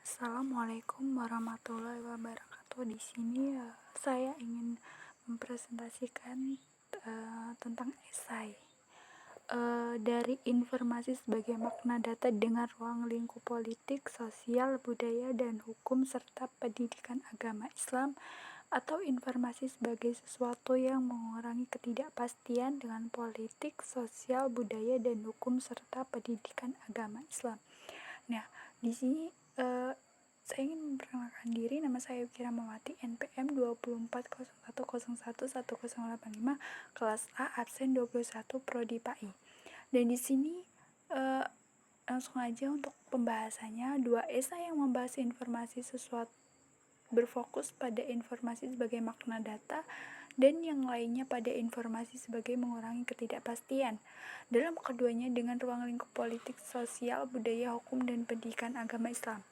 Assalamualaikum warahmatullahi wabarakatuh. Di sini saya ingin mempresentasikan tentang esai. Dari informasi sebagai makna data dengan ruang lingkup politik, sosial, budaya, dan hukum, serta pendidikan agama Islam, atau informasi sebagai sesuatu yang mengurangi ketidakpastian dengan politik, sosial, budaya, dan hukum, serta pendidikan agama Islam. Nah, di sini saya ingin memperkenalkan diri. Nama saya Yukira Mawati, NPM 24010111085, kelas A, absen 21, prodi PAI. Dan di sini langsung aja untuk pembahasannya. 2 esai yang membahas informasi sesuatu berfokus pada informasi sebagai makna data, dan yang lainnya pada informasi sebagai mengurangi ketidakpastian. Dalam keduanya dengan ruang lingkup politik, sosial, budaya, hukum, dan pendidikan agama Islam.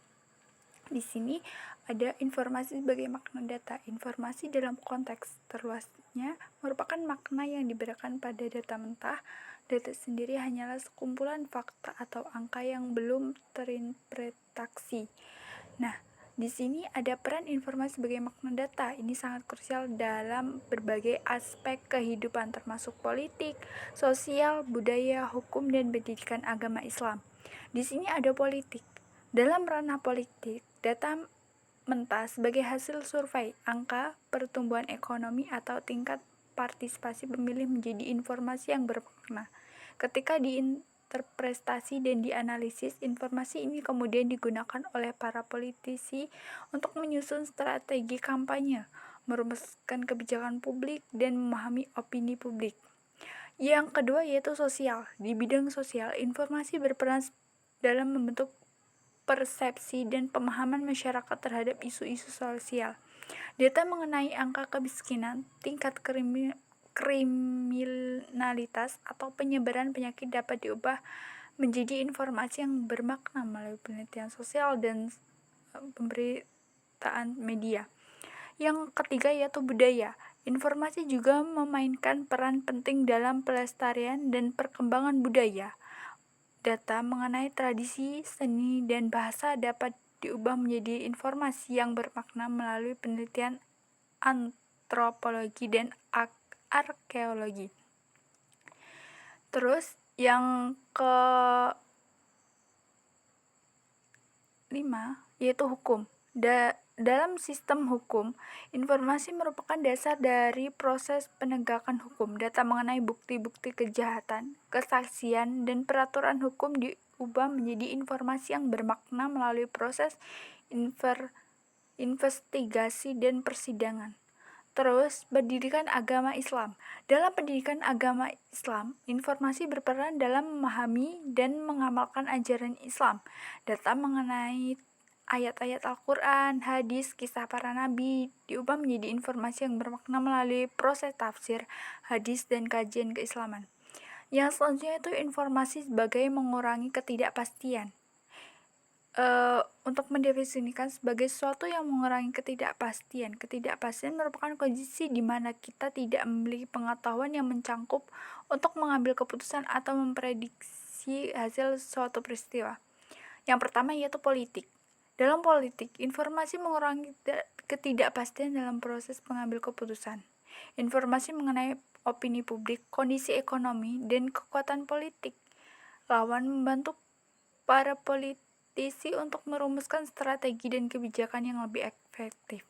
Di sini ada informasi sebagai makna data. Informasi dalam konteks terluasnya merupakan makna yang diberikan pada data mentah. Data sendiri hanyalah sekumpulan fakta atau angka yang belum terinterpretasi. Nah, di sini ada peran informasi sebagai makna data. Ini sangat krusial dalam berbagai aspek kehidupan termasuk politik, sosial, budaya, hukum, dan pendidikan agama Islam. Di sini ada politik. Dalam ranah politik, data mentah sebagai hasil survei, angka pertumbuhan ekonomi atau tingkat partisipasi pemilih menjadi informasi yang bermakna. Ketika diinterpretasi dan dianalisis, informasi ini kemudian digunakan oleh para politisi untuk menyusun strategi kampanye, merumuskan kebijakan publik, dan memahami opini publik. Yang kedua yaitu sosial. Di bidang sosial, informasi berperan dalam membentuk persepsi dan pemahaman masyarakat terhadap isu-isu sosial. Data mengenai angka kemiskinan, tingkat kriminalitas, atau penyebaran penyakit dapat diubah menjadi informasi yang bermakna melalui penelitian sosial dan pemberitaan media. Yang ketiga yaitu budaya. Informasi juga memainkan peran penting dalam pelestarian dan perkembangan budaya. Data mengenai tradisi, seni, dan bahasa dapat diubah menjadi informasi yang bermakna melalui penelitian antropologi dan arkeologi. Terus yang kelima yaitu hukum. Dalam sistem hukum, informasi merupakan dasar dari proses penegakan hukum. Data mengenai bukti-bukti kejahatan, kesaksian, dan peraturan hukum diubah menjadi informasi yang bermakna melalui proses investigasi dan persidangan. Terus, pendidikan agama Islam. Dalam pendidikan agama Islam, informasi berperan dalam memahami dan mengamalkan ajaran Islam. Data mengenai ayat-ayat Al-Quran, hadis, kisah para nabi diubah menjadi informasi yang bermakna melalui proses tafsir, hadis, dan kajian keislaman. Yang selanjutnya itu informasi sebagai mengurangi ketidakpastian. Untuk mendefinisikan sebagai sesuatu yang mengurangi ketidakpastian. Ketidakpastian merupakan kondisi di mana kita tidak memiliki pengetahuan yang mencakup untuk mengambil keputusan atau memprediksi hasil suatu peristiwa. Yang pertama yaitu politik. Dalam politik, informasi mengurangi ketidakpastian dalam proses pengambil keputusan. Informasi mengenai opini publik, kondisi ekonomi, dan kekuatan politik lawan membantu para politisi untuk merumuskan strategi dan kebijakan yang lebih efektif.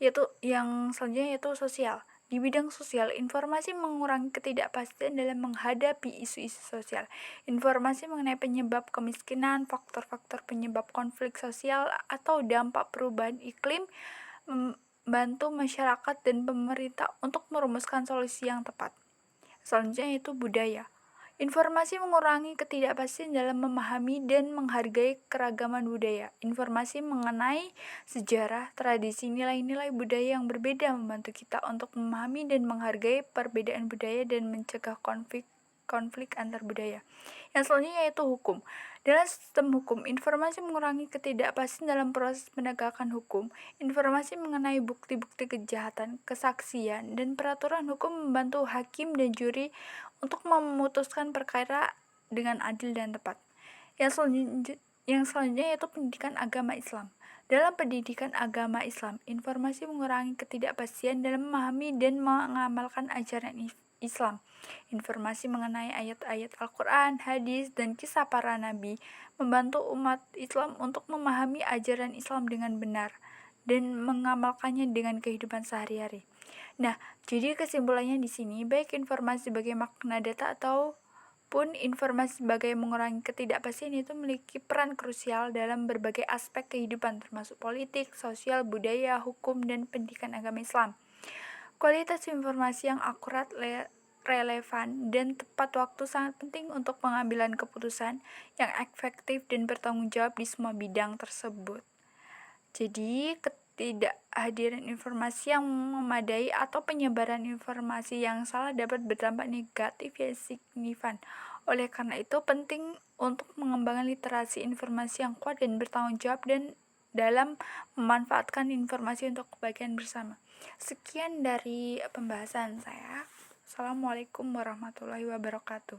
Yaitu yang selanjutnya yaitu sosial. Di bidang sosial, informasi mengurangi ketidakpastian dalam menghadapi isu-isu sosial. Informasi mengenai penyebab kemiskinan, faktor-faktor penyebab konflik sosial, atau dampak perubahan iklim membantu masyarakat dan pemerintah untuk merumuskan solusi yang tepat. Selanjutnya yaitu budaya. Informasi mengurangi ketidakpastian dalam memahami dan menghargai keragaman budaya. Informasi mengenai sejarah, tradisi, nilai-nilai budaya yang berbeda membantu kita untuk memahami dan menghargai perbedaan budaya dan mencegah konflik antar budaya. Yang selanjutnya yaitu hukum. Dalam sistem hukum, informasi mengurangi ketidakpastian dalam proses penegakan hukum. Informasi mengenai bukti-bukti kejahatan, kesaksian, dan peraturan hukum membantu hakim dan juri untuk memutuskan perkara dengan adil dan tepat. Yang selanjutnya yaitu pendidikan agama Islam. Dalam pendidikan agama Islam, informasi mengurangi ketidakpastian dalam memahami dan mengamalkan ajaran Islam. Informasi mengenai ayat-ayat Al-Quran, hadis, dan kisah para nabi membantu umat Islam untuk memahami ajaran Islam dengan benar dan mengamalkannya dengan kehidupan sehari-hari. Nah, jadi kesimpulannya di sini, baik informasi sebagai makna data ataupun informasi sebagai mengurangi ketidakpastian itu memiliki peran krusial dalam berbagai aspek kehidupan termasuk politik, sosial, budaya, hukum, dan pendidikan agama Islam. Kualitas informasi yang akurat, relevan, dan tepat waktu sangat penting untuk pengambilan keputusan yang efektif dan bertanggung jawab di semua bidang tersebut. Jadi, ketidakhadiran informasi yang memadai atau penyebaran informasi yang salah dapat berdampak negatif yang signifikan. Oleh karena itu, penting untuk mengembangkan literasi informasi yang kuat dan bertanggung jawab dan dalam memanfaatkan informasi untuk kebaikan bersama. Sekian dari pembahasan saya. Assalamualaikum warahmatullahi wabarakatuh.